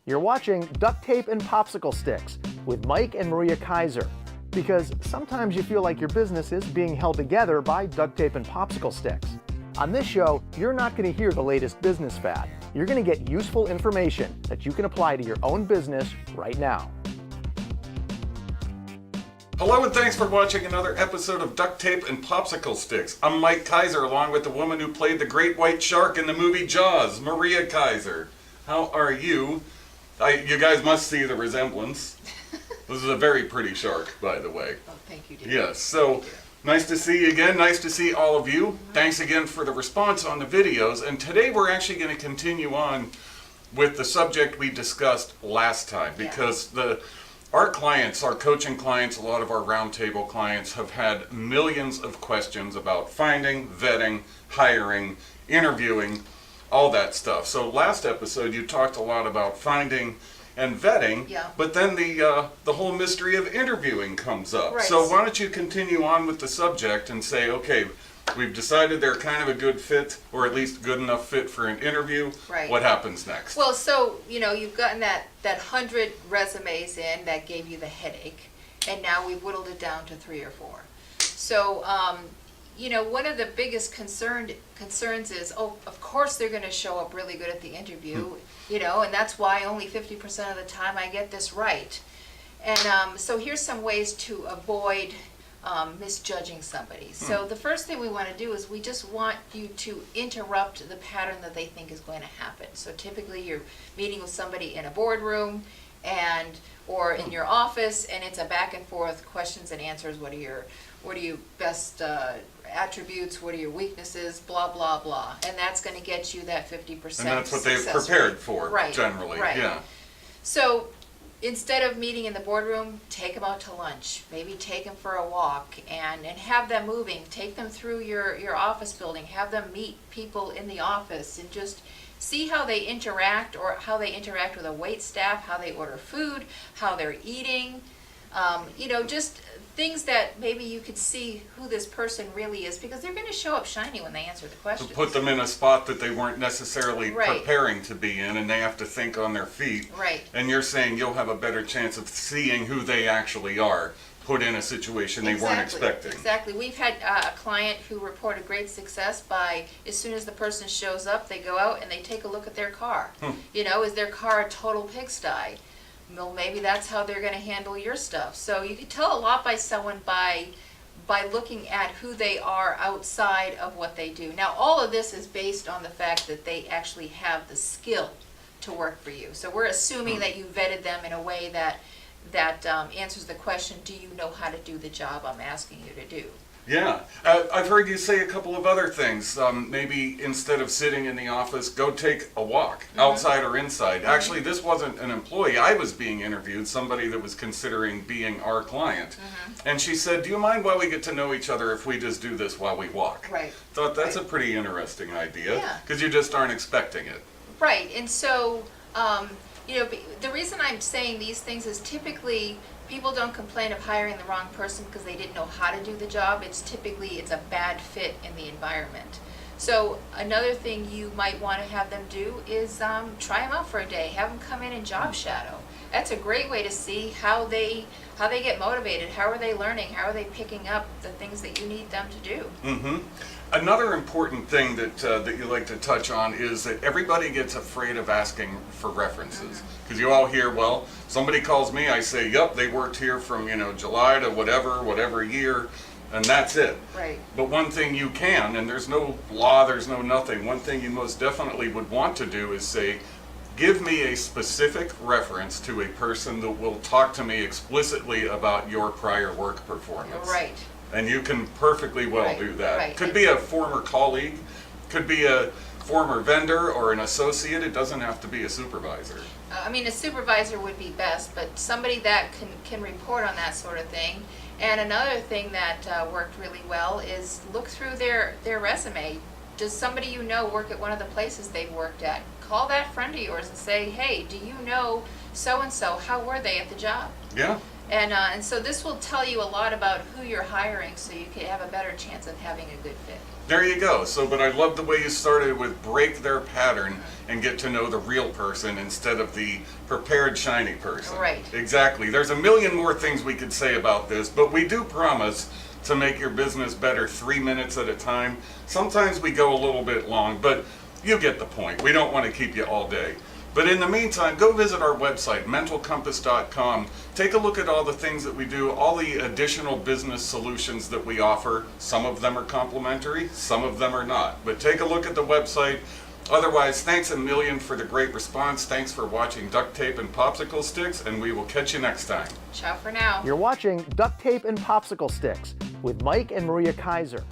You're watching Duct Tape and Popsicle Sticks with Mike and Maria Keiser. Because sometimes you feel like your business is being held together by duct tape and popsicle sticks. On this show, you're not going to hear the latest business fad. You're going to get useful information that you can apply to your own business right now. Hello and thanks for watching another episode of Duct Tape and Popsicle Sticks. I'm Mike Keiser, along with the woman who played the great white shark in the movie Jaws, Maria Keiser. How are you? You guys must see the resemblance. This is a very pretty shark, by the way. Oh, thank you, dear. Yes, so nice to see you again. Nice to see all of you. Thanks again for the response on the videos. And today we're actually going to continue on with the subject we discussed last time, because our clients, our coaching clients, a lot of our roundtable clients have had millions of questions about finding, vetting, hiring, interviewing, all that stuff. So last episode you talked a lot about finding and vetting, but then the whole mystery of interviewing comes up. Right. So why don't you continue on with the subject and say, okay, we've decided they're kind of a good fit, or at least good enough fit for an interview. Right. What happens next? Well, so, you've gotten that 100 resumes in that gave you the headache, and now we've whittled it down to 3 or 4. So, one of the biggest concerns is, of course they're going to show up really good at the interview, and that's why only 50% of the time I get this right. And so here's some ways to avoid misjudging somebody. So the first thing we want to do is we just want you to interrupt the pattern that they think is going to happen. So typically you're meeting with somebody in a boardroom or in your office, and it's a back and forth questions and answers. What are your best attributes? What are your weaknesses? Blah blah blah. And that's going to get you that 50%. And that's what they've prepared for, generally. Right. Yeah. So instead of meeting in the boardroom, take them out to lunch. Maybe take them for a walk and have them moving. Take them through your office building. Have them meet people in the office and just see how they interact, or how they interact with a wait staff, how they order food, how they're eating. Just things that maybe you could see who this person really is, because they're going to show up shiny when they answer the questions. To put them in a spot that they weren't necessarily preparing to be in, and they have to think on their feet. Right. And you're saying you'll have a better chance of seeing who they actually are, put in a situation they weren't expecting. Exactly. We've had a client who reported great success by, as soon as the person shows up, they go out and they take a look at their car. Is their car a total pigsty? Well, maybe that's how they're going to handle your stuff. So you can tell a lot by someone by looking at who they are outside of what they do. Now, all of this is based on the fact that they actually have the skill to work for you. So we're assuming that you vetted them in a way that answers the question, do you know how to do the job I'm asking you to do? Yeah. I've heard you say a couple of other things. Maybe instead of sitting in the office, go take a walk, outside or inside. Actually, this wasn't an employee. I was being interviewed, somebody that was considering being our client. And she said, do you mind while we get to know each other if we just do this while we walk? Right. Thought that's a pretty interesting idea, because you just aren't expecting it. Right. And so, the reason I'm saying these things is typically people don't complain of hiring the wrong person because they didn't know how to do the job. It's a bad fit in the environment. So another thing you might want to have them do is try them out for a day. Have them come in and job shadow. That's a great way to see how they get motivated. How are they learning? How are they picking up the things that you need them to do? Another important thing that you like to touch on is that everybody gets afraid of asking for references. Because you all hear, well, somebody calls me, I say, yep, they worked here from July to whatever year, and that's it. Right. But one thing you can, and there's no law, there's no nothing, one thing you most definitely would want to do is say, give me a specific reference to a person that will talk to me explicitly about your prior work performance. Right. And you can perfectly well do that. Right. Could be a former colleague, could be a former vendor or an associate. It doesn't have to be a supervisor. A supervisor would be best, but somebody that can report on that sort of thing. And another thing that worked really well is look through their resume. Does somebody work at one of the places they've worked at? Call that friend of yours and say, hey, do you know so-and-so? How were they at the job? Yeah. And so this will tell you a lot about who you're hiring, so you can have a better chance of having a good fit. There you go. So, but I love the way you started with break their pattern and get to know the real person instead of the prepared, shiny person. Right. Exactly. There's a million more things we could say about this, but we do promise to make your business better 3 minutes at a time. Sometimes we go a little bit long, but you get the point. We don't want to keep you all day. But in the meantime, go visit our website, mentalcompass.com. Take a look at all the things that we do, all the additional business solutions that we offer. Some of them are complimentary, some of them are not. But take a look at the website. Otherwise, thanks a million for the great response. Thanks for watching Duct Tape and Popsicle Sticks, and we will catch you next time. Ciao for now. You're watching Duct Tape and Popsicle Sticks with Mike and Maria Keiser.